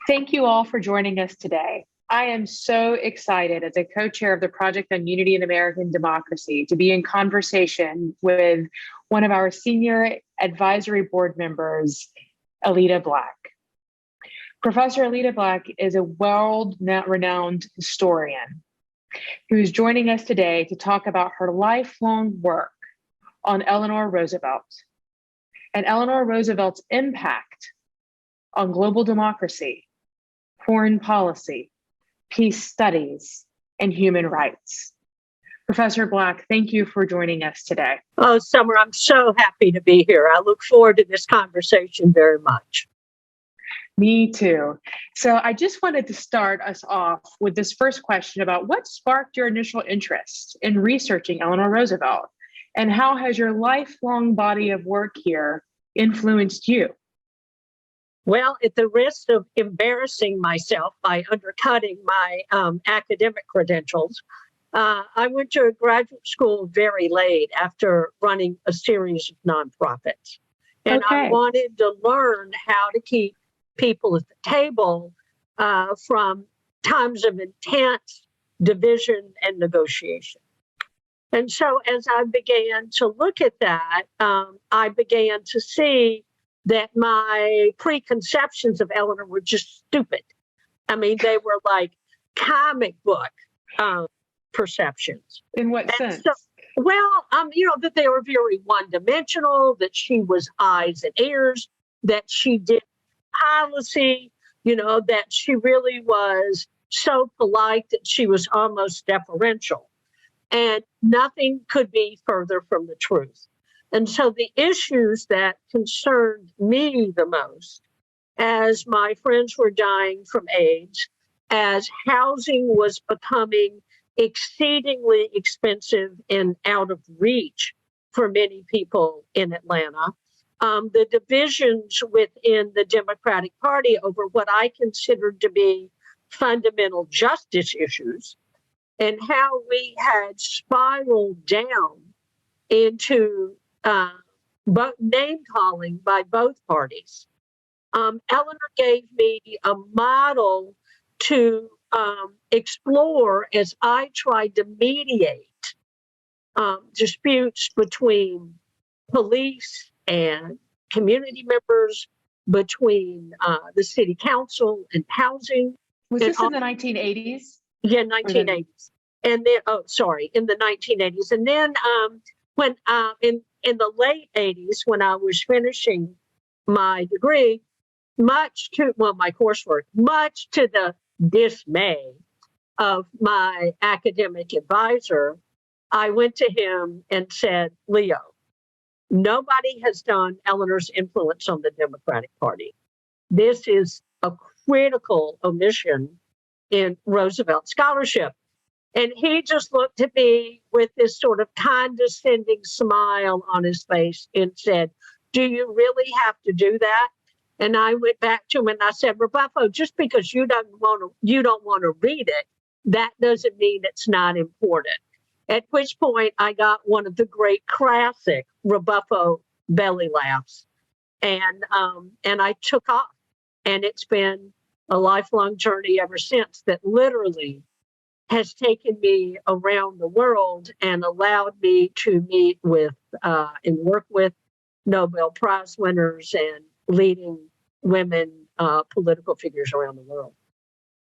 Thank you all for joining us today. I am so excited as a co-chair of the Project on Unity and American Democracy to be in conversation with one of our senior advisory board members, Allida Black. Professor Allida Black is a world-renowned historian who's joining us today to talk about her lifelong work on Eleanor Roosevelt and Eleanor Roosevelt's impact on global democracy, foreign policy, peace studies, and human rights. Professor Black, thank you for joining us today. Oh, Samar, I'm so happy to be here. I look forward to this conversation very much. Me too. So I just wanted to start us off with this first question about what sparked your initial interest in researching Eleanor Roosevelt, and how has your lifelong body of work here influenced you? Well, at the risk of embarrassing myself by undercutting my academic credentials, I went to a graduate school very late after running a series of nonprofits. And I wanted to learn how to keep people at the table from times of intense division and negotiation. And so as I began to look at that, I began to see that my preconceptions of Eleanor were just stupid. I mean, they were like comic book perceptions. In what sense? So, well, that they were very one-dimensional, that she was eyes and ears, that she did policy, that she really was so polite that she was almost deferential. And nothing could be further from the truth. And so the issues that concerned me the most, as my friends were dying from AIDS, as housing was becoming exceedingly expensive and out of reach for many people in Atlanta, the divisions within the Democratic Party over what I considered to be fundamental justice issues, and how we had spiraled down into both name calling by both parties. Eleanor gave me a model to explore as I tried to mediate disputes between police and community members, between the city council and housing. Was this in the 1980s? Yeah, 1980s. And then, in the 1980s. And then when in the late 80s, when I was finishing my degree, my coursework, much to the dismay of my academic advisor, I went to him and said, Leo, nobody has done Eleanor's influence on the Democratic Party. This is a critical omission in Roosevelt scholarship. And he just looked at me with this sort of condescending smile on his face and said, do you really have to do that? And I went back to him and I said, Rebuffo, just because you don't want to read it, that doesn't mean it's not important. At which point I got one of the great classic Rebuffo belly laughs. And I took off. And it's been a lifelong journey ever since that literally has taken me around the world and allowed me to meet with and work with Nobel Prize winners and leading women political figures around the world.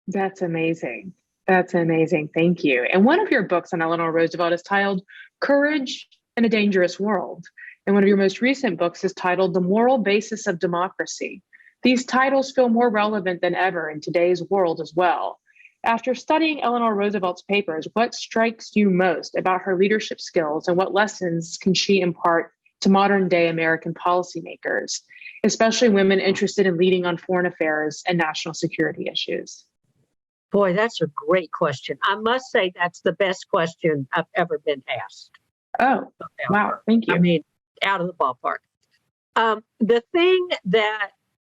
That's amazing. That's amazing. Thank you. And one of your books on Eleanor Roosevelt is titled Courage in a Dangerous World. And one of your most recent books is titled The Moral Basis of Democracy. These titles feel more relevant than ever in today's world as well. After studying Eleanor Roosevelt's papers, what strikes you most about her leadership skills, and what lessons can she impart to modern day American policymakers, especially women interested in leading on foreign affairs and national security issues? Boy, that's a great question. I must say that's the best question I've ever been asked. Oh, wow. Thank you. I mean, out of the ballpark. The thing that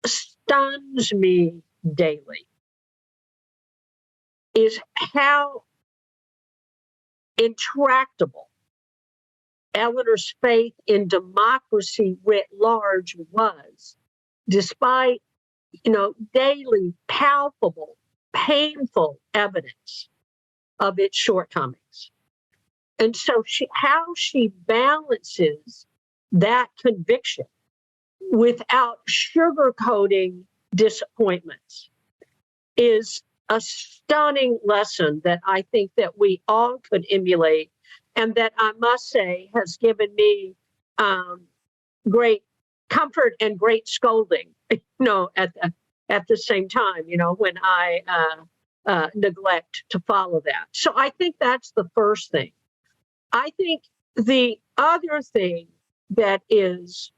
stuns me daily is how intractable Eleanor's faith in democracy writ large was, despite daily, palpable, painful evidence of its shortcomings. And so how she balances that conviction without sugarcoating disappointments is a stunning lesson that I think that we all could emulate, and that I must say has given me great comfort and great scolding, at the same time, when I neglect to follow that. So I think that's the first thing. I think the other thing that is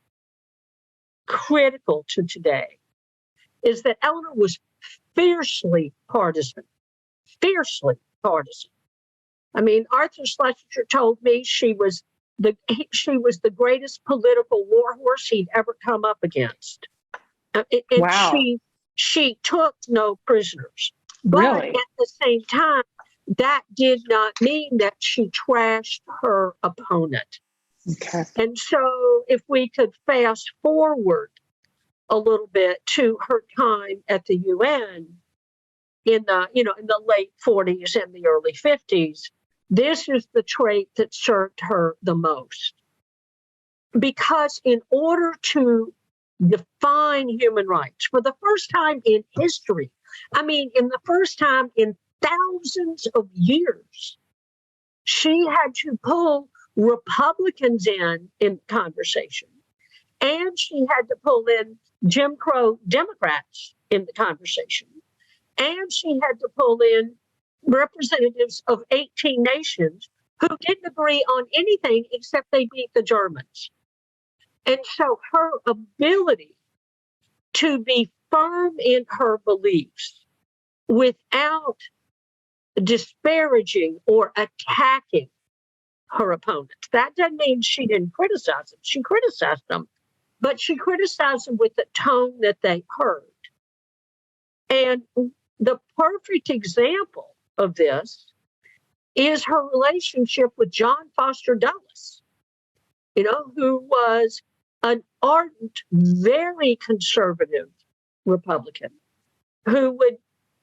critical to today is that Eleanor was fiercely partisan. I mean, Arthur Schlesinger told me she was the greatest political warhorse he'd ever come up against. And Wow. she took no prisoners. But Really? at the same time, that did not mean that she trashed her opponent. Okay. And so if we could fast forward a little bit to her time at the UN in the late 40s and the early 50s, this is the trait that served her the most. Because in order to define human rights for the first time in history, in the first time in thousands of years, she had to pull Republicans in conversation, and she had to pull in Jim Crow Democrats in the conversation, and she had to pull in representatives of 18 nations who didn't agree on anything except they beat the Germans. And so her ability to be firm in her beliefs without disparaging or attacking her opponents. That doesn't mean she didn't criticize them. She criticized them, but she criticized them with the tone that they heard. And the perfect example of this is her relationship with John Foster Dulles, who was an ardent, very conservative Republican who would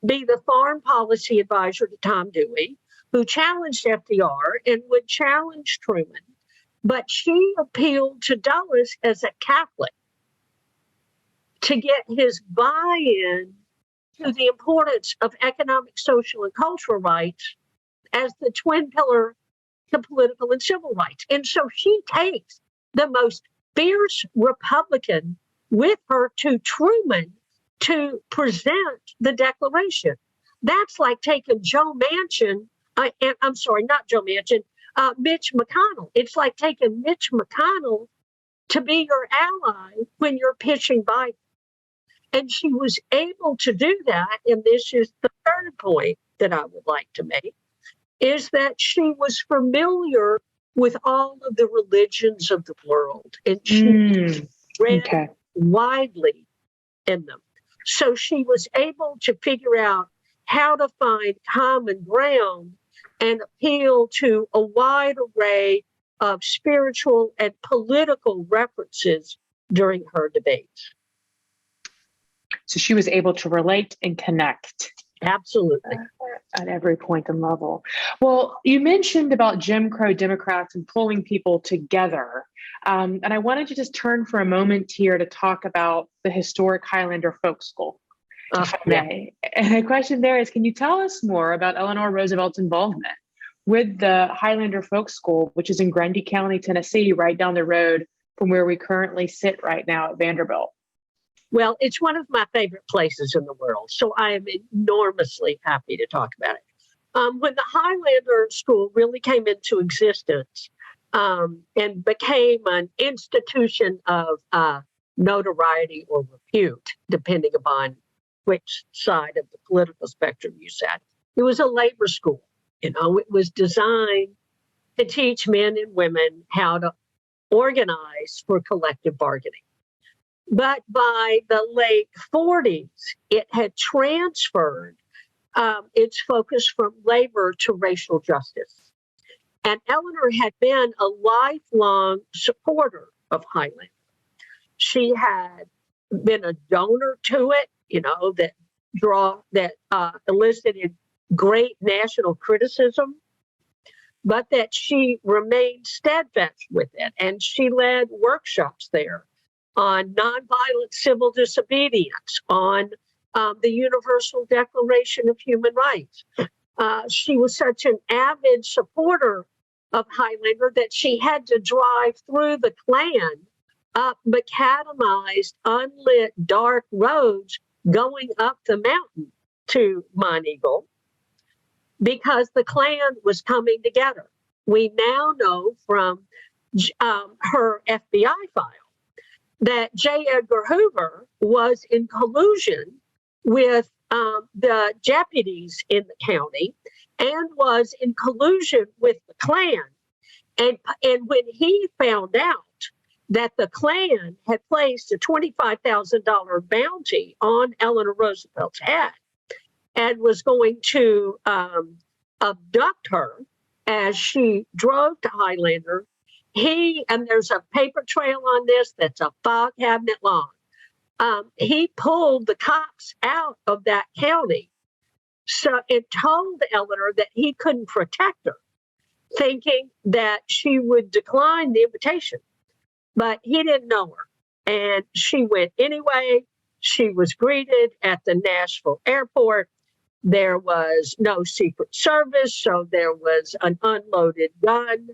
be the foreign policy advisor to Tom Dewey, who challenged FDR and would challenge Truman. But she appealed to Dulles as a Catholic to get his buy-in to the importance of economic, social, and cultural rights as the twin pillar to political and civil rights. And so she takes the most fierce Republican with her to Truman to present the Declaration. That's like taking Mitch McConnell. It's like taking Mitch McConnell to be your ally when you're pitching Biden. And she was able to do that. And this is the third point that I would like to make, is that she was familiar with all of the religions of the world. And she read widely in them. So she was able to figure out how to find common ground and appeal to a wide array of spiritual and political references during her debates. So she was able to relate and connect. Absolutely. At every point and level. Well, you mentioned about Jim Crow Democrats and pulling people together. And I wanted to just turn for a moment here to talk about the historic Highlander Folk School, if I may. And the question there is, can you tell us more about Eleanor Roosevelt's involvement with the Highlander Folk School, which is in Grundy County, Tennessee, right down the road from where we currently sit right now at Vanderbilt? Well, it's one of my favorite places in the world, so I am enormously happy to talk about it. When the Highlander School really came into existence and became an institution of notoriety or repute, depending upon which side of the political spectrum you sat, it was a labor school. It was designed to teach men and women how to organize for collective bargaining. But by the late 40s, it had transferred its focus from labor to racial justice. And Eleanor had been a lifelong supporter of Highlander. She had been a donor to it that elicited great national criticism, but that she remained steadfast with it. And she led workshops there on nonviolent civil disobedience, on the Universal Declaration of Human Rights. She was such an avid supporter of Highlander that she had to drive through the Klan up macadamized, unlit, dark roads going up the mountain to Monteagle because the Klan was coming together. We now know from her FBI file that J. Edgar Hoover was in collusion with the deputies in the county and was in collusion with the Klan. And when he found out that the Klan had placed a $25,000 bounty on Eleanor Roosevelt's head and was going to abduct her as she drove to Highlander, and there's a paper trail on this that's a file cabinet long. He pulled the cops out of that county and told Eleanor that he couldn't protect her, thinking that she would decline the invitation. But he didn't know her. And she went anyway. She was greeted at the Nashville airport. There was no Secret Service, so there was an unloaded gun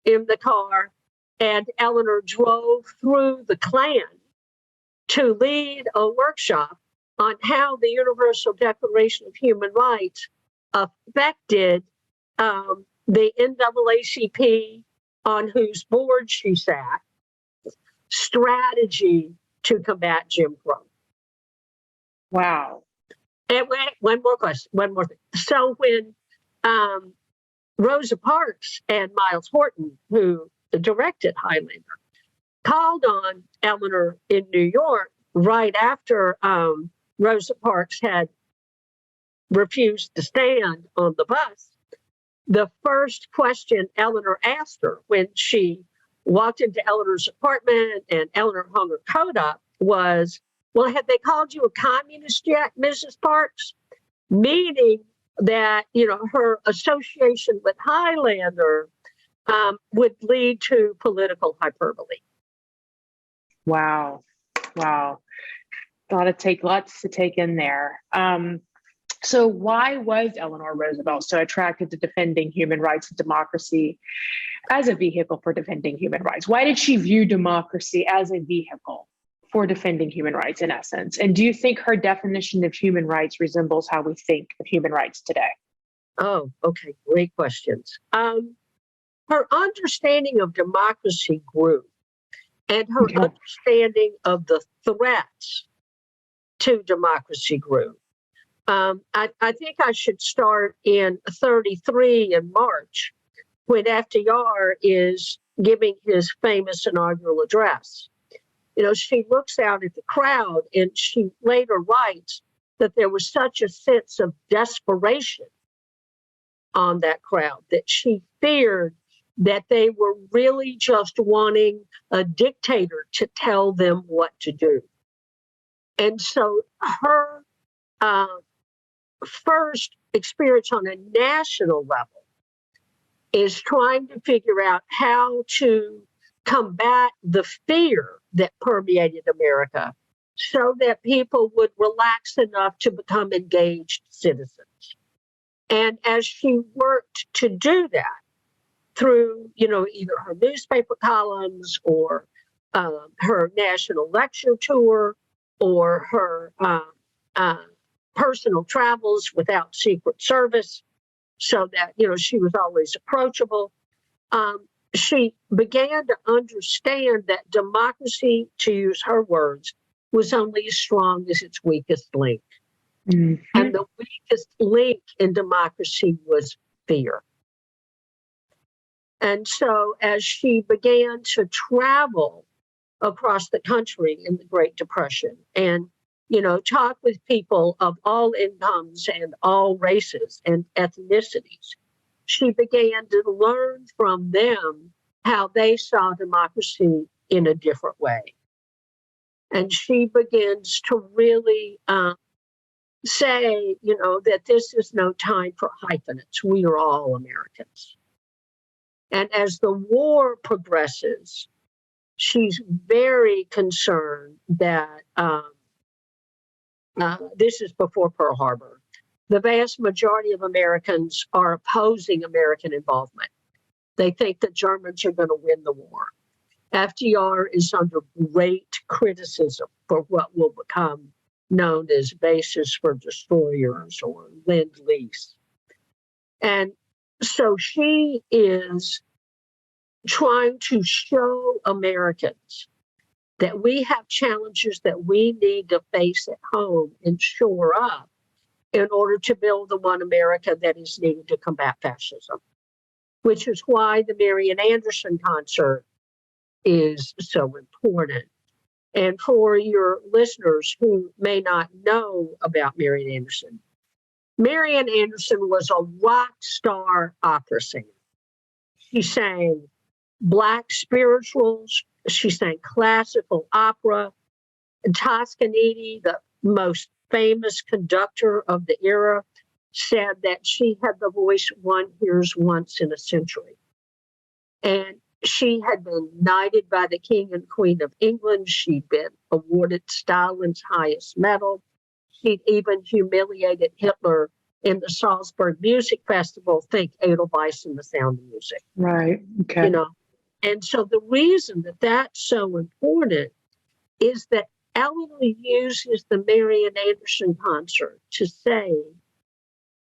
in the car. And Eleanor drove through the Klan to lead a workshop on how the Universal Declaration of Human Rights affected the NAACP, on whose board she sat, strategy to combat Jim Crow. Wow. And one more thing. So when Rosa Parks and Miles Horton, who directed Highlander, called on Eleanor in New York right after Rosa Parks had refused to stand on the bus, the first question Eleanor asked her when she walked into Eleanor's apartment and Eleanor hung her coat up was, "Well, have they called you a communist yet, Mrs. Parks?" Meaning that, her association with Highlander would lead to political hyperbole. Wow. Lots to take in there. So why was Eleanor Roosevelt so attracted to defending human rights and democracy as a vehicle for defending human rights? Why did she view democracy as a vehicle for defending human rights in essence? And do you think her definition of human rights resembles how we think of human rights today? Oh, okay. Great questions. Her understanding of democracy grew, and her understanding of the threats to democracy grew. I think I should start in 1933 in March, when FDR is giving his famous inaugural address. She looks out at the crowd and she later writes that there was such a sense of desperation on that crowd that she feared that they were really just wanting a dictator to tell them what to do. And so her first experience on a national level is trying to figure out how to combat the fear that permeated America so that people would relax enough to become engaged citizens. And as she worked to do that through, either her newspaper columns or her national lecture tour or her personal travels without Secret Service, so that, she was always approachable, she began to understand that democracy, to use her words, was only as strong as its weakest link. Mm-hmm. And the weakest link in democracy was fear. And so as she began to travel across the country in the Great Depression and, talk with people of all incomes and all races and ethnicities, she began to learn from them how they saw democracy in a different way. And she begins to really say, that this is no time for hyphenates. We are all Americans. And as the war progresses, she's very concerned that this is before Pearl Harbor. The vast majority of Americans are opposing American involvement. They think the Germans are going to win the war. FDR is under great criticism for what will become known as bases for destroyers or Lend-Lease. And so she is trying to show Americans that we have challenges that we need to face at home and shore up in order to build the one America that is needed to combat fascism, which is why the Marian Anderson concert is so important. And for your listeners who may not know about Marian Anderson was a rock star opera singer. She sang Black spirituals. She sang classical opera. Toscanini, the most famous conductor of the era, said that she had the voice one hears once in a century. And she had been knighted by the King and Queen of England. She'd been awarded Stalin's highest medal. She'd even humiliated Hitler in the Salzburg Music Festival. Think Edelweiss and the Sound of Music. Right. Okay. And so the reason that that's so important is that Eleanor uses the Marian Anderson concert to say,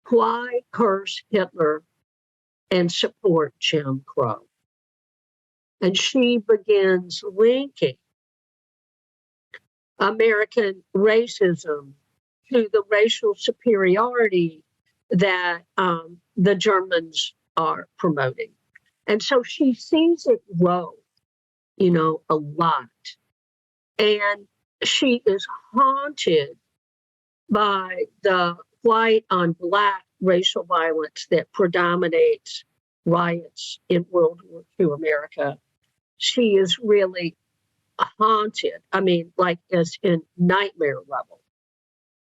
why curse Hitler and support Jim Crow? And she begins linking American racism to the racial superiority that the Germans are promoting. And so she sees it grow, a lot. And she is haunted by the white on Black racial violence that predominates riots in World War II America. She is really haunted, like as in nightmare level,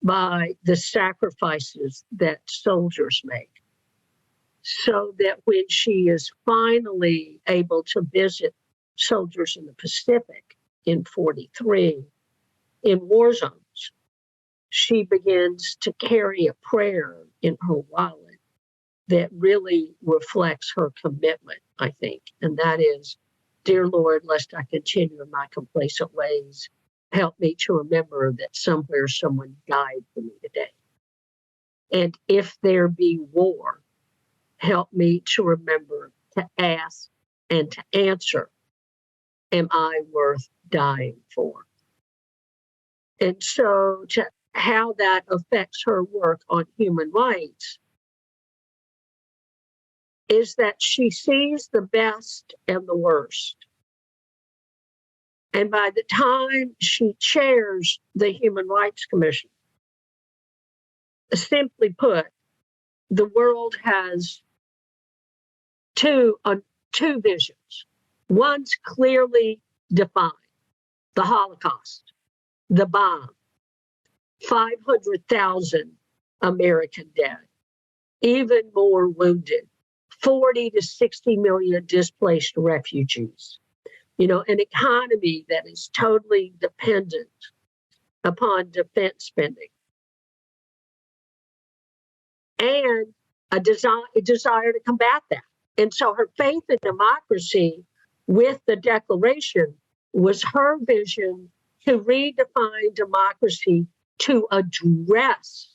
by the sacrifices that soldiers make. So that when she is finally able to visit soldiers in the Pacific in 1943, in war zones, she begins to carry a prayer in her wallet that really reflects her commitment, I think. And that is, dear Lord, lest I continue in my complacent ways, help me to remember that somewhere someone died for me today. And if there be war, help me to remember to ask and to answer, am I worth dying for? And so to how that affects her work on human rights is that she sees the best and the worst. And by the time she chairs the Human Rights Commission, simply put, the world has two visions. One's clearly defined: the Holocaust, the bomb, 500,000 American dead, even more wounded, 40 to 60 million displaced refugees, an economy that is totally dependent upon defense spending, and a desire to combat that. And so her faith in democracy with the Declaration was her vision to redefine democracy to address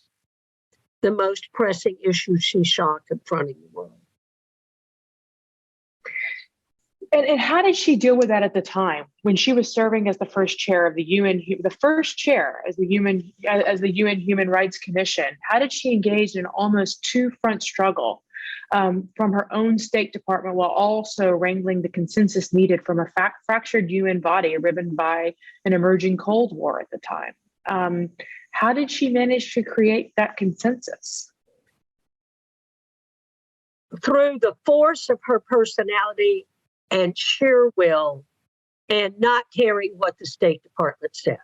the most pressing issues she saw confronting the world. And how did she deal with that at the time when she was serving as the first chair of the UN, as the UN Human Rights Commission? How did she engage in an almost two-front struggle from her own State Department while also wrangling the consensus needed from a fractured UN body riven by an emerging Cold War at the time? How did she manage to create that consensus? Through the force of her personality and sheer will, and not caring what the State Department said.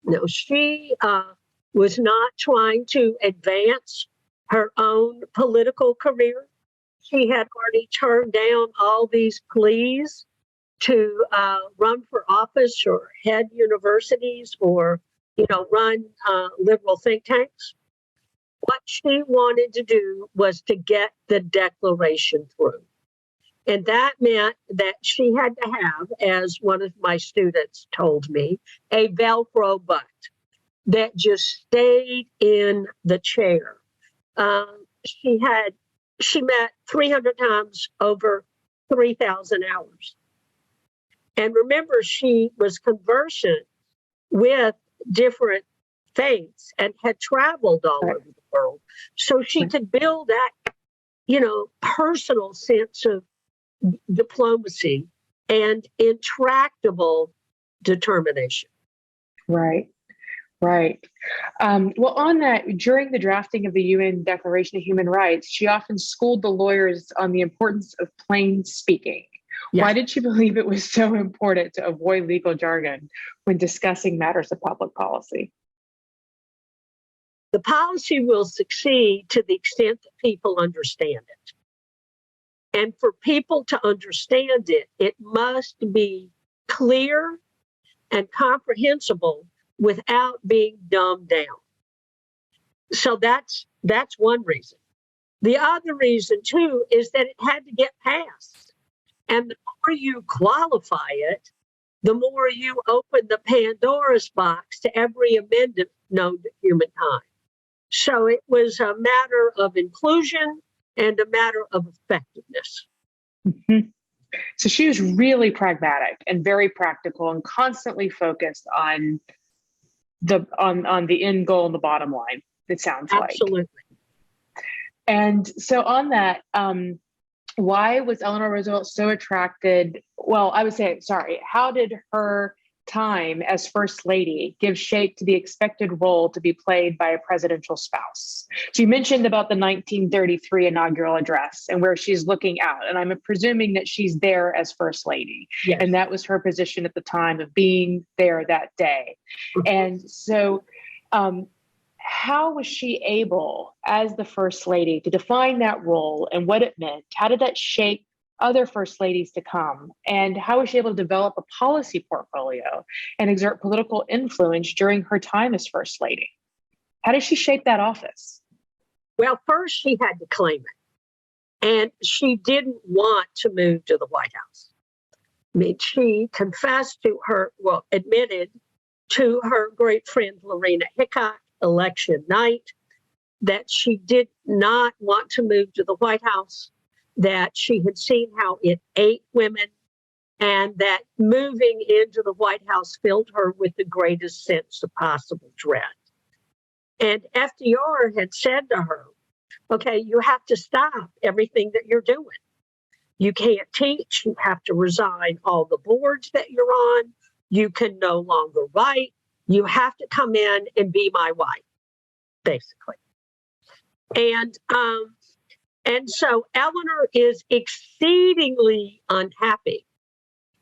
No, she was not trying to advance her own political career. She had already turned down all these pleas to run for office or head universities or, run liberal think tanks. What she wanted to do was to get the Declaration through. And that meant that she had to have, as one of my students told me, a Velcro butt that just stayed in the chair. She met 300 times over 3,000 hours. And remember, she was conversant with different faiths and had traveled all over the world. So she could build that, personal sense of diplomacy and intractable determination. Right. Well, on that, during the drafting of the UN Declaration of Human Rights, she often schooled the lawyers on the importance of plain speaking. Yes. Why did she believe it was so important to avoid legal jargon when discussing matters of public policy? The policy will succeed to the extent that people understand it. And for people to understand it, it must be clear and comprehensible without being dumbed down. So that's one reason. The other reason, too, is that it had to get passed. And the more you qualify it, the more you open the Pandora's box to every amendment known to humankind. So it was a matter of inclusion and a matter of effectiveness. Mm-hmm. So she was really pragmatic and very practical and constantly focused on the end goal and the bottom line, it sounds like. Absolutely. And so on that, why was Eleanor Roosevelt so attracted? Well, I would say, how did her time as First Lady give shape to the expected role to be played by a presidential spouse? So you mentioned about the 1933 inaugural address and where she's looking out, and I'm presuming that she's there as First Lady. Yes. And that was her position at the time of being there that day. Mm-hmm. And so how was she able, as the First Lady, to define that role and what it meant? How did that shape other First Ladies to come? And how was she able to develop a policy portfolio and exert political influence during her time as First Lady? How did she shape that office? Well, first she had to claim it. And she didn't want to move to the White House. I mean, she admitted to her great friend Lorena Hickok election night that she did not want to move to the White House, that she had seen how it ate women, and that moving into the White House filled her with the greatest sense of possible dread. And FDR had said to her, okay, you have to stop everything that you're doing. You can't teach. You have to resign all the boards that you're on. You can no longer write. You have to come in and be my wife, basically. And so Eleanor is exceedingly unhappy.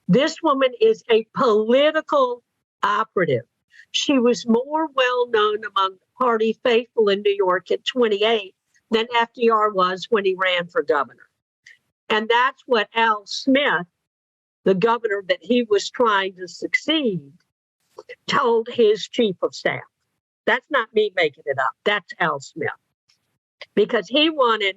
This woman is a political operative. She was more well known among the party faithful in New York at 28 than FDR was when he ran for governor. And that's what Al Smith, the governor that he was trying to succeed, told his chief of staff. That's not me making it up. That's Al Smith. Because he wanted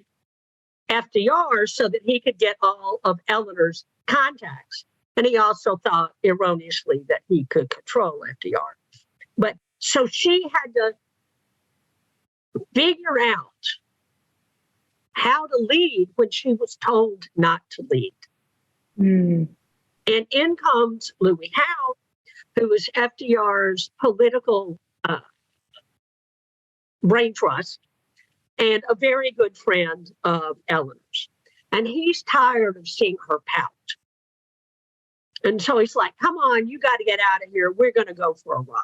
FDR so that he could get all of Eleanor's contacts. And he also thought erroneously that he could control FDR. But so she had to figure out how to lead when she was told not to lead. Mm. And in comes Louis Howe, who was FDR's political brain trust and a very good friend of Eleanor's. And he's tired of seeing her pout. And so he's like, come on, you got to get out of here. We're going to go for a ride.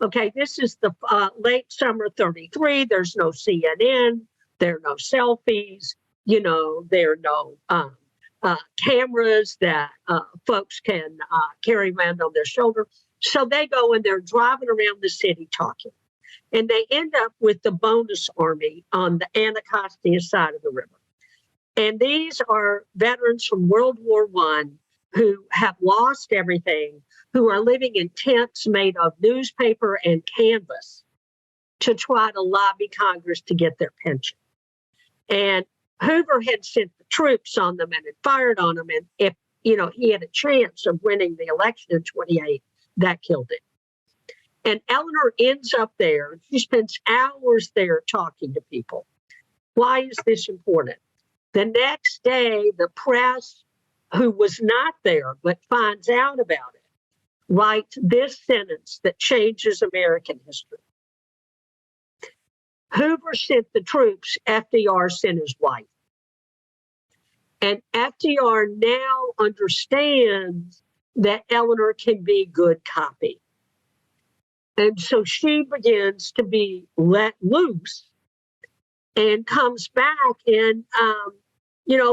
Okay, this is the late summer 33. There's no CNN. There are no selfies. There are no cameras that folks can carry around on their shoulder. So they go and they're driving around the city talking. And they end up with the bonus army on the Anacostia side of the river. And these are veterans from World War I who have lost everything, who are living in tents made of newspaper and canvas to try to lobby Congress to get their pension. And Hoover had sent the troops on them and had fired on them. And if, he had a chance of winning the election in 28, that killed him. And Eleanor ends up there. She spends hours there talking to people. Why is this important? The next day, the press, who was not there but finds out about it, writes this sentence that changes American history. Hoover sent the troops, FDR sent his wife. And FDR now understands that Eleanor can be good copy. And so she begins to be let loose and comes back and,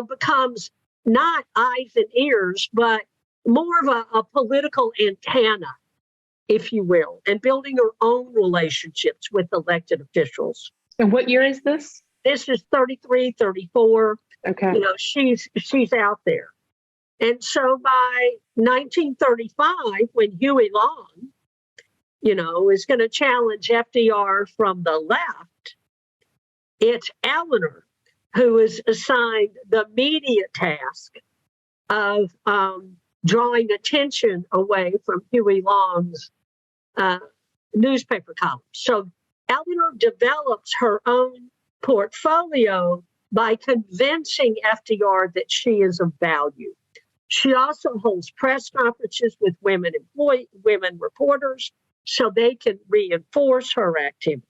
becomes not eyes and ears, but more of a political antenna, if you will, and building her own relationships with elected officials. And what year is this? This is 33, 34. Okay. She's out there. And so by 1935, when Huey Long, is going to challenge FDR from the left, it's Eleanor who is assigned the immediate task of drawing attention away from Huey Long's newspaper columns. So Eleanor develops her own portfolio by convincing FDR that she is of value. She also holds press conferences with women reporters so they can reinforce her activity.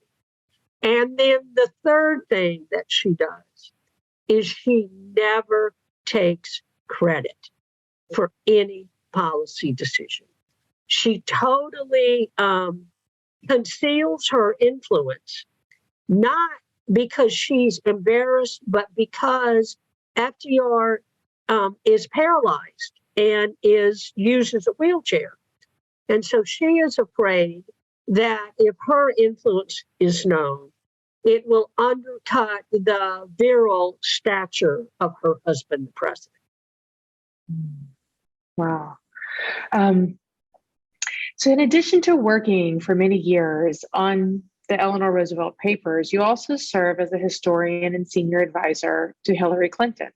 And then the third thing that she does is she never takes credit for any policy decision. She totally conceals her influence, not because she's embarrassed, but because FDR is paralyzed and uses a wheelchair. And so she is afraid that if her influence is known, it will undercut the virile stature of her husband, the president. Wow. So in addition to working for many years on the Eleanor Roosevelt papers, you also serve as a historian and senior advisor to Hillary Clinton.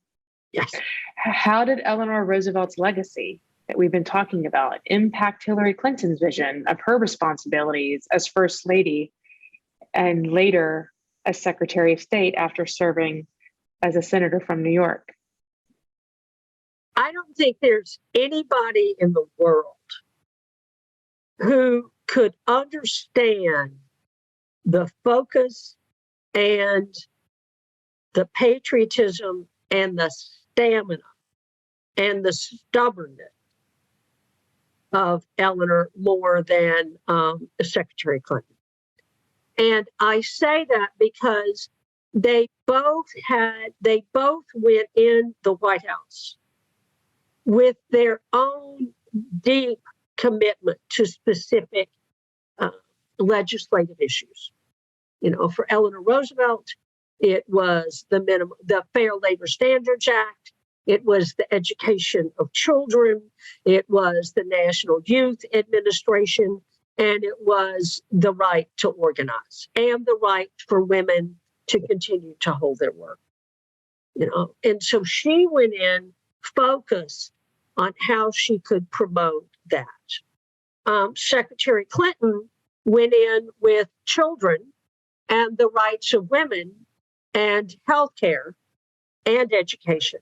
Yes. How did Eleanor Roosevelt's legacy that we've been talking about impact Hillary Clinton's vision of her responsibilities as First Lady and later as Secretary of State after serving as a senator from New York? I don't think there's anybody in the world who could understand the focus and the patriotism and the stamina and the stubbornness of Eleanor more than Secretary Clinton. And I say that because they both went in the White House with their own deep commitment to specific legislative issues. For Eleanor Roosevelt, it was the Fair Labor Standards Act. It was the education of children. It was the National Youth Administration. And it was the right to organize and the right for women to continue to hold their work. And so she went in focused on how she could promote that. Secretary Clinton went in with children and the rights of women and healthcare and education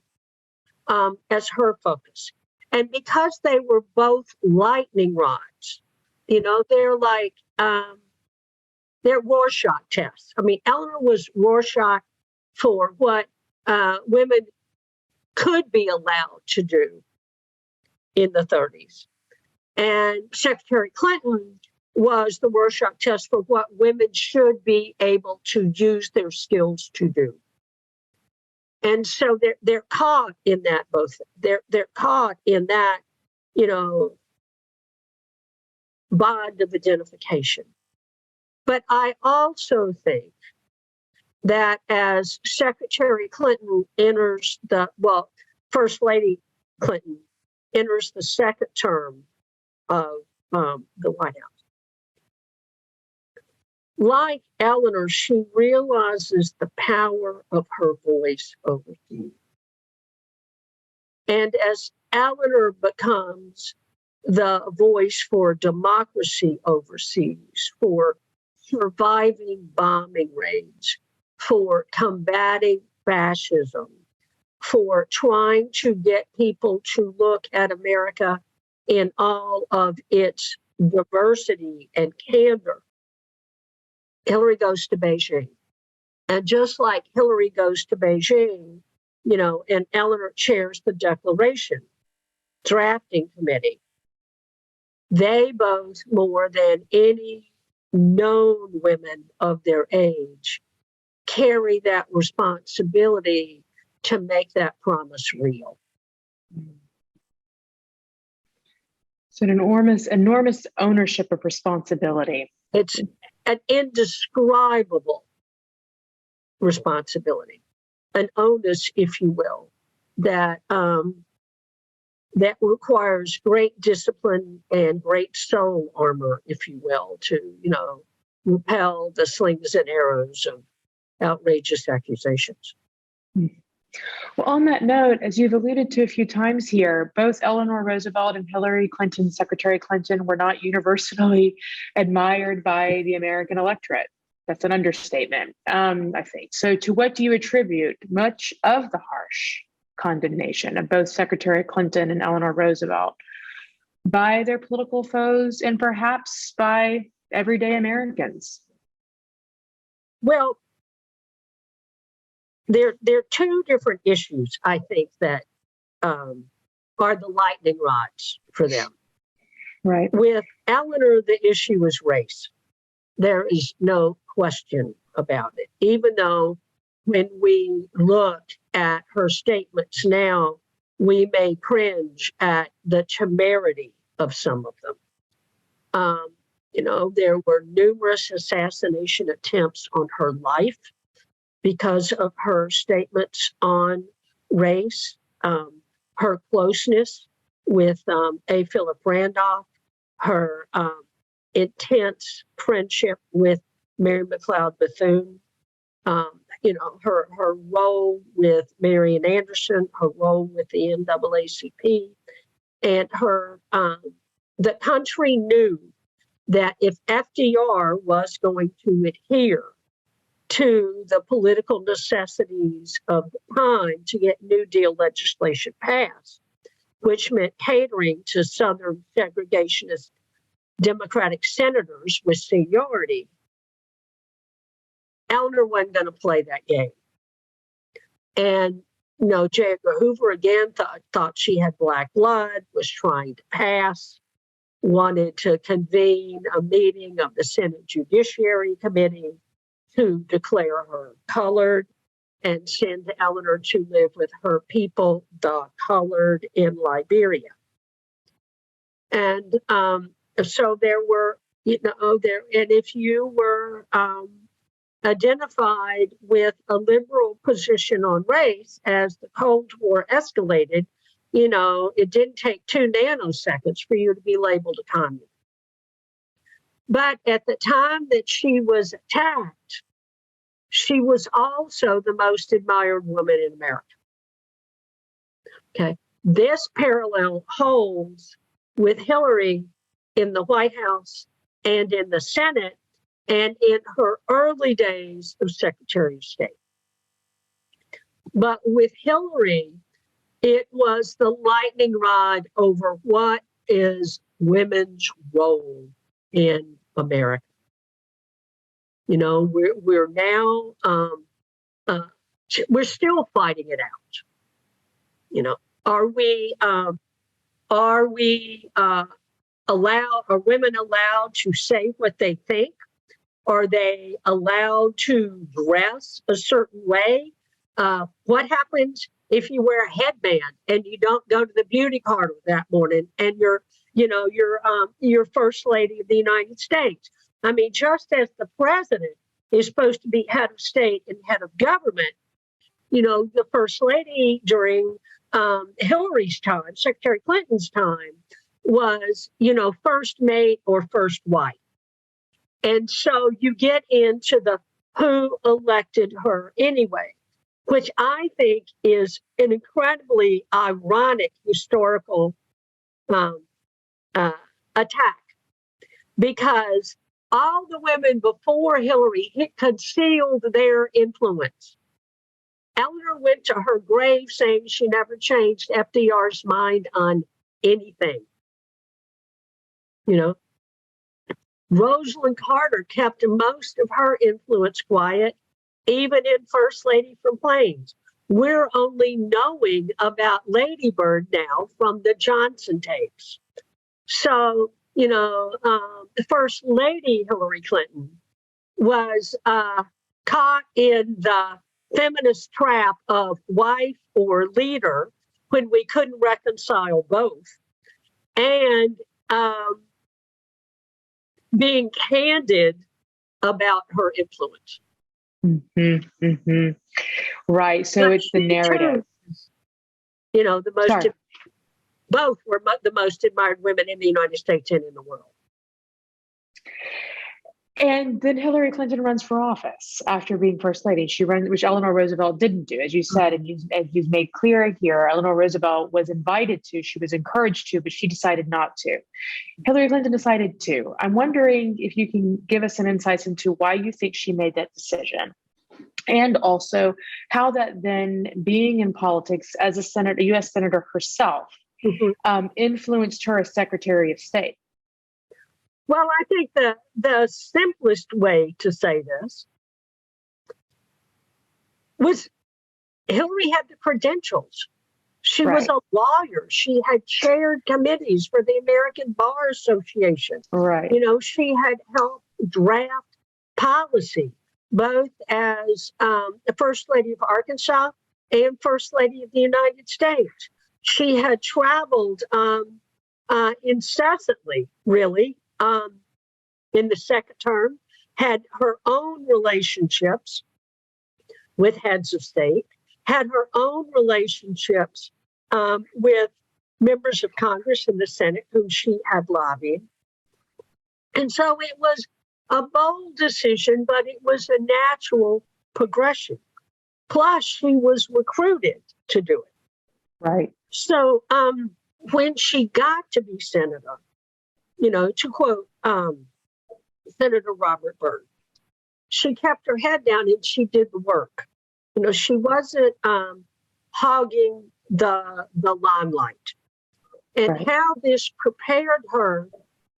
as her focus. And because they were both lightning rods, they're like, they're Rorschach tests. I mean, Eleanor was Rorschach for what women could be allowed to do in the 30s. And Secretary Clinton was the Rorschach test for what women should be able to use their skills to do. And so they're caught in that both. They're caught in that, bond of identification. But I also think that as Secretary Clinton enters First Lady Clinton enters the second term of the White House, like Eleanor, she realizes the power of her voice overseas. And as Eleanor becomes the voice for democracy overseas, for surviving bombing raids, for combating fascism, for trying to get people to look at America in all of its diversity and candor, Hillary goes to Beijing. And just like Hillary goes to Beijing, and Eleanor chairs the Declaration drafting committee, they both, more than any known women of their age, carry that responsibility to make that promise real. So an enormous ownership of responsibility. It's an indescribable responsibility, an onus, if you will, that that requires great discipline and great soul armor, if you will, to repel the slings and arrows of outrageous accusations. Well, on that note, as you've alluded to a few times here, both Eleanor Roosevelt and Hillary Clinton, Secretary Clinton, were not universally admired by the American electorate. That's an understatement, I think. So to what do you attribute much of the harsh condemnation of both Secretary Clinton and Eleanor Roosevelt by their political foes and perhaps by everyday Americans? Well, there are two different issues, I think, that are the lightning rods for them. Right. With Eleanor, the issue is race. There is no question about it, even though when we look at her statements now, we may cringe at the temerity of some of them. There were numerous assassination attempts on her life because of her statements on race, her closeness with A. Philip Randolph, her intense friendship with Mary McLeod Bethune, her role with Marian Anderson, her role with the NAACP, and her the country knew that if FDR was going to adhere to the political necessities of the time to get New Deal legislation passed, which meant catering to Southern segregationist Democratic senators with seniority, Eleanor wasn't going to play that game. And, J. Edgar Hoover again thought she had black blood, was trying to pass, wanted to convene a meeting of the Senate Judiciary Committee to declare her colored and send Eleanor to live with her people, the colored, in Liberia. And so there were, and if you were identified with a liberal position on race as the Cold War escalated, it didn't take 2 nanoseconds for you to be labeled a communist. But at the time that she was attacked, she was also the most admired woman in America. Okay. This parallel holds with Hillary in the White House and in the Senate and in her early days of Secretary of State. But with Hillary, it was the lightning rod over what is women's role in America. We're now we're still fighting it out. Are women allowed to say what they think? Are they allowed to dress a certain way? What happens if you wear a headband and you don't go to the beauty parlor that morning and you're first lady of the United States? I mean, just as the president is supposed to be head of state and head of government, the first lady during Hillary's time, Secretary Clinton's time, was, first mate or first wife. And so you get into the who elected her anyway, which I think is an incredibly ironic historical attack, because all the women before Hillary concealed their influence. Eleanor went to her grave saying she never changed FDR's mind on anything. Rosalind Carter kept most of her influence quiet, even in First Lady from Plains. We're only knowing about Lady Bird now from the Johnson tapes. So, the First Lady Hillary Clinton was caught in the feminist trap of wife or leader when we couldn't reconcile both, and being candid about her influence. Mm-hmm, mm-hmm. Right. So it's the narrative. The most, both were the most admired women in the United States and in the world. And then Hillary Clinton runs for office after being first lady. She runs, which Eleanor Roosevelt didn't do, as you said, and you've made clear here. Eleanor Roosevelt was invited to, she was encouraged to, but she decided not to. Hillary Clinton decided to. I'm wondering if you can give us an insight into why you think she made that decision, and also how that then, being in politics as a U.S. senator herself, influenced her as Secretary of State. Well, I think the simplest way to say this was Hillary had the credentials. She was a lawyer. She had chaired committees for the American Bar Association. Right. She had helped draft policy, both as the First Lady of Arkansas and First Lady of the United States. She had traveled incessantly, really, in the second term, had her own relationships with heads of state, had her own relationships with members of Congress and the Senate whom she had lobbied. And so it was a bold decision, but it was a natural progression. Plus, she was recruited to do it. Right. So when she got to be senator, to quote Senator Robert Byrd, she kept her head down and she did the work. She wasn't hogging the limelight. And how this prepared her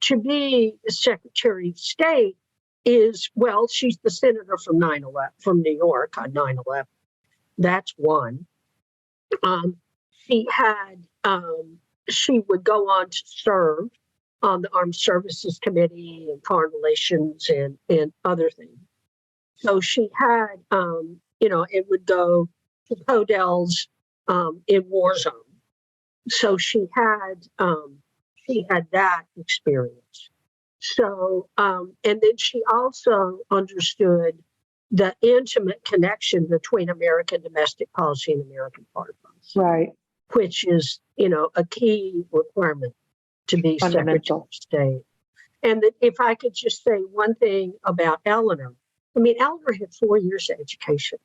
to be the Secretary of State is, well, she's the senator from from New York on 9/11. That's one. She would go on to serve on the Armed Services Committee and Foreign Relations and other things. So she had, it would go to Podell's in war zone. So she had that experience. So, and then she also understood the intimate connection between American domestic policy and American foreign policy. Right. Which is, a key requirement to be Secretary of State. And that if I could just say one thing about Eleanor, Eleanor had 4 years of education.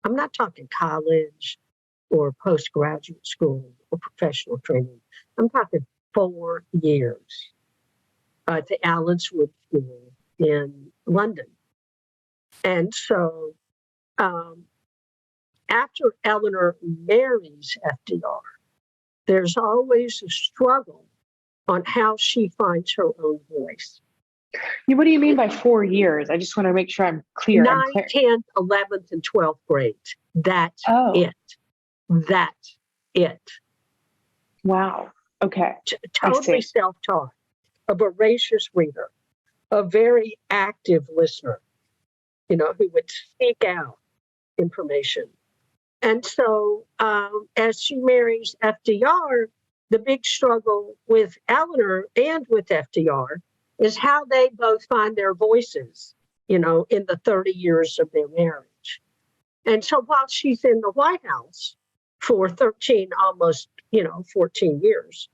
I'm not talking college or postgraduate school or professional training. I'm talking 4 years at the Allenswood School in London. And so after Eleanor marries FDR, there's always a struggle on how she finds her own voice. What do you mean by 4 years? I just want to make sure I'm clear. 9th, 10th, 11th, and 12th grade. That's it. That's it. Wow. Okay. Totally self-taught, a voracious reader, a very active listener, who would seek out information. And so as she marries FDR, the big struggle with Eleanor and with FDR is how they both find their voices, in the 30 years of their marriage. And so while she's in the White House for 13, almost, 14 years,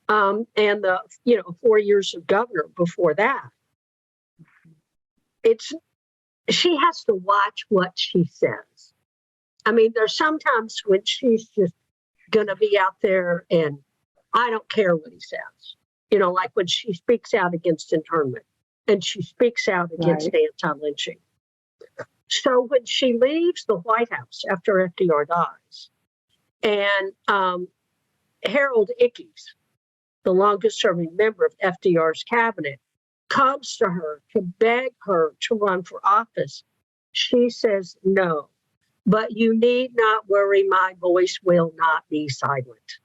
and the, 4 years of governor before that, she has to watch what she says. I mean, there's sometimes when she's just going to be out there and I don't care what he says, like when she speaks out against internment and she speaks out against anti-lynching. So when she leaves the White House after FDR dies, and Harold Ickes, the longest serving member of FDR's cabinet, comes to her to beg her to run for office, she says, no, but you need not worry, my voice will not be silent.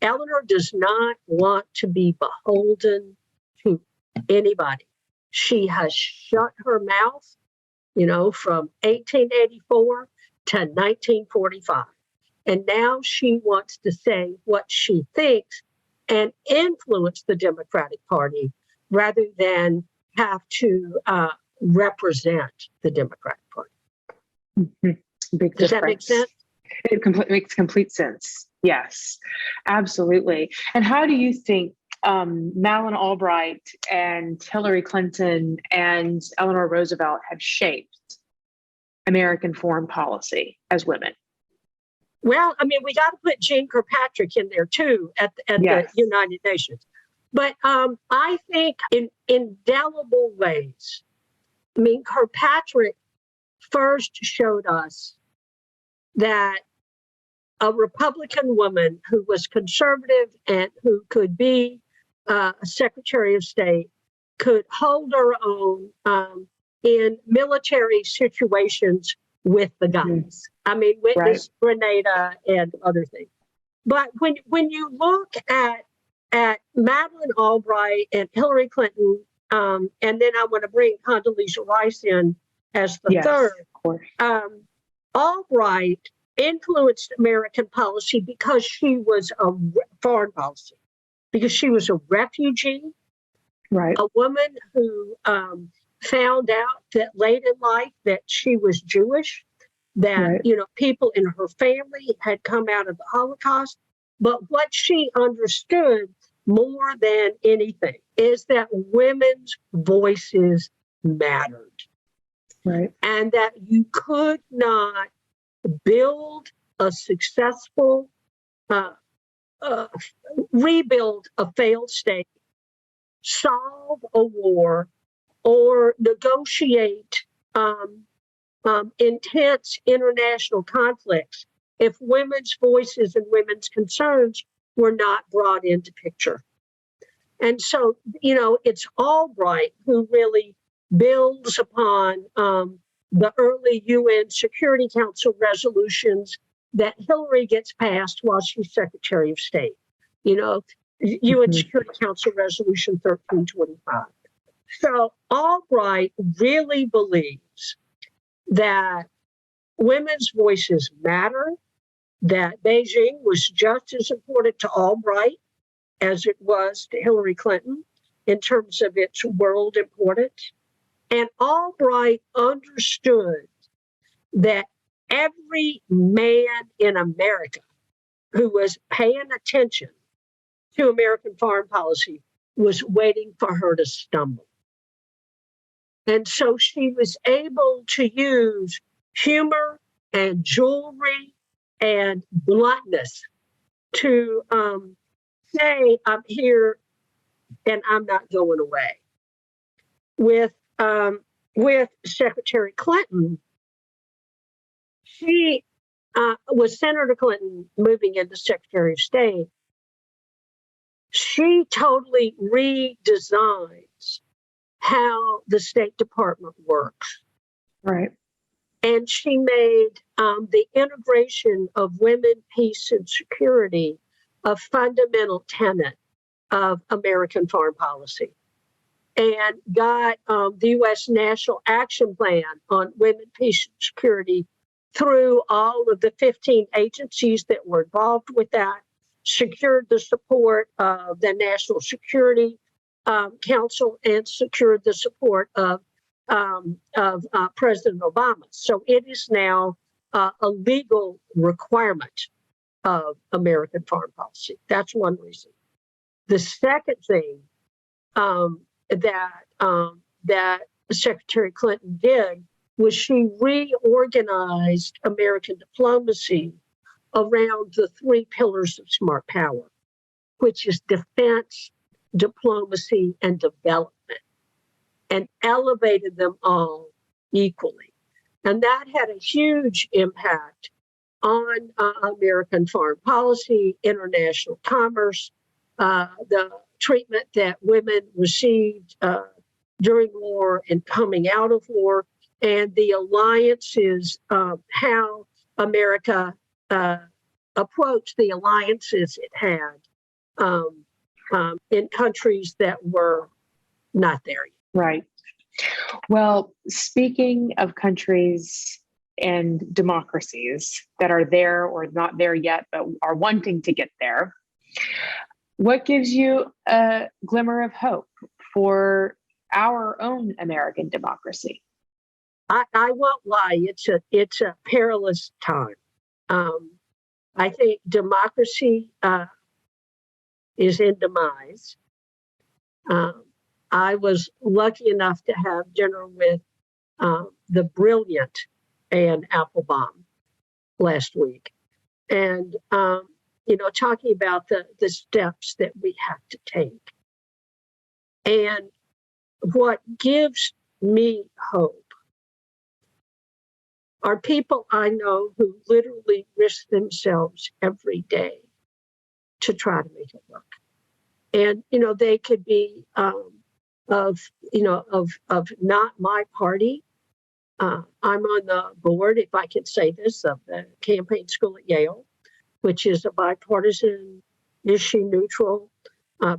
Eleanor does not want to be beholden to anybody. She has shut her mouth, from 1884 to 1945. And now she wants to say what she thinks and influence the Democratic Party rather than have to represent the Democratic Party. Big Does that make sense? It makes complete sense. Yes, absolutely. And how do you think Madeleine Albright and Hillary Clinton and Eleanor Roosevelt have shaped American foreign policy as women? Well, I mean, we got to put Jeane Kirkpatrick in there too at Yes. the United Nations. But I think in indelible ways, I mean, Kirkpatrick first showed us that a Republican woman who was conservative and who could be a Secretary of State could hold her own in military situations with the guys. I mean, witness Grenada and other things. But when you look at Madeleine Albright and Hillary Clinton, and then I want to bring Condoleezza Rice in as the third. Of course. Albright influenced American policy because she was a foreign policy, because she was a refugee, a woman who found out that late in life that she was Jewish, that people in her family had come out of the Holocaust. But what she understood more than anything is that women's voices mattered. And that you could not build a successful, rebuild a failed state, solve a war, or negotiate intense international conflicts if women's voices and women's concerns were not brought into picture. And so, it's Albright who really builds upon the early UN Security Council resolutions that Hillary gets passed while she's Secretary of State. UN Security Council Resolution 1325. So Albright really believes that women's voices matter, that Beijing was just as important to Albright as it was to Hillary Clinton in terms of its world importance. And Albright understood that every man in America who was paying attention to American foreign policy was waiting for her to stumble. And so she was able to use humor and jewelry and bluntness to say, I'm here and I'm not going away. With Secretary Clinton, she was Senator Clinton moving into Secretary of State. She totally redesigns how the State Department works. And she made the integration of women, peace, and security a fundamental tenet of American foreign policy, and got the U.S. National Action Plan on Women, Peace, and Security through all of the 15 agencies that were involved with that, secured the support of the National Security Council and secured the support of President Obama. So it is now a legal requirement of American foreign policy. That's one reason. The second thing that Secretary Clinton did was she reorganized American diplomacy around the three pillars of smart power, which is defense, diplomacy, and development, and elevated them all equally. And that had a huge impact on American foreign policy, international commerce, the treatment that women received during war and coming out of war, and the alliances, how America approached the alliances it had in countries that were not there yet. Right. Well, speaking of countries and democracies that are there or not there yet, but are wanting to get there, what gives you a glimmer of hope for our own American democracy? I won't lie, it's a perilous time. I think democracy is in demise. I was lucky enough to have dinner with the brilliant Anne Applebaum last week, and talking about the steps that we have to take. And what gives me hope are people I know who literally risk themselves every day to try to make it work. And they could be of not my party. I'm on the board, if I could say this, of the campaign school at Yale, which is a bipartisan, issue-neutral,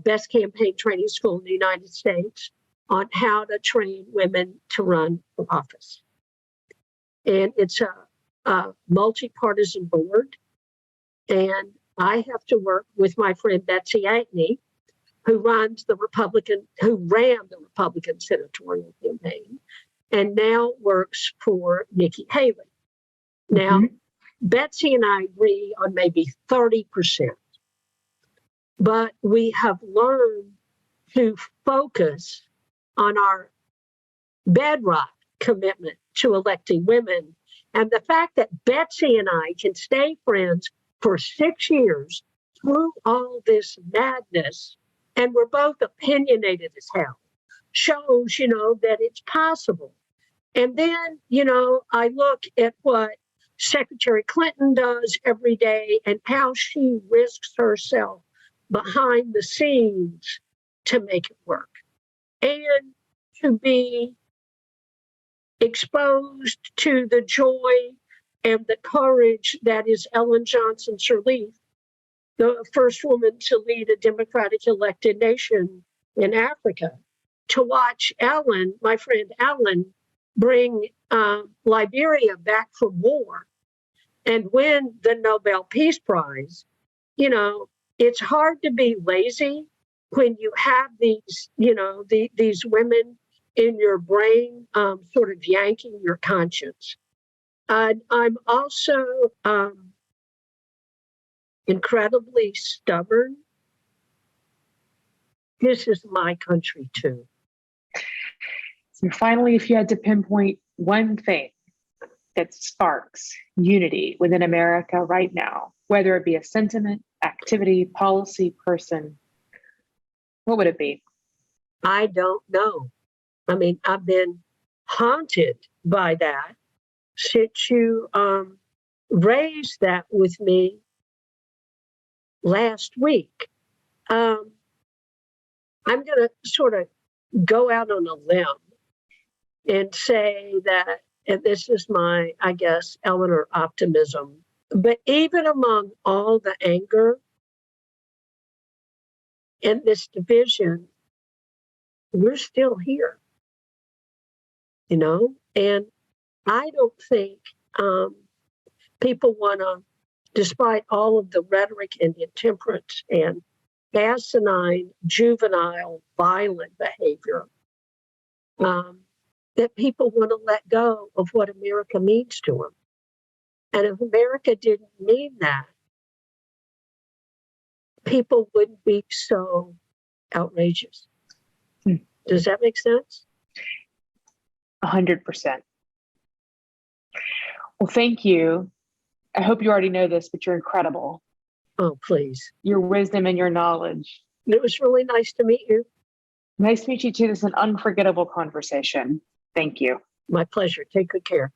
best campaign training school in the United States on how to train women to run for office. And it's a multi-partisan board, and I have to work with my friend Betsy Ankney, who ran the Republican senatorial campaign, and now works for Nikki Haley. Now, Betsy and I agree on maybe 30%, but we have learned to focus on our bedrock commitment to electing women. And the fact that Betsy and I can stay friends for 6 years through all this madness, and we're both opinionated as hell, shows, that it's possible. And then, I look at what Secretary Clinton does every day and how she risks herself behind the scenes to make it work. And to be exposed to the joy and the courage that is Ellen Johnson Sirleaf, the first woman to lead a democratic elected nation in Africa, to watch Ellen, my friend Ellen, bring Liberia back from war and win the Nobel Peace Prize. It's hard to be lazy when you have these, these women in your brain sort of yanking your conscience. I'm also incredibly stubborn. This is my country too. So finally, if you had to pinpoint one thing that sparks unity within America right now, whether it be a sentiment, activity, policy, person, what would it be? I don't know. I mean, I've been haunted by that since you raised that with me last week. I'm going to sort of go out on a limb and say that, and this is my, I guess, Eleanor optimism, but even among all the anger and this division, we're still here, and I don't think people want to despite all of the rhetoric and intemperance and asinine, juvenile, violent behavior, that people want to let go of what America means to them. And if America didn't mean that, people wouldn't be so outrageous. Does that make sense? 100%. Well, thank you. I hope you already know this, but you're incredible. Oh, please. Your wisdom and your knowledge. It was really nice to meet you. Nice to meet you too. This is an unforgettable conversation. Thank you. My pleasure. Take good care.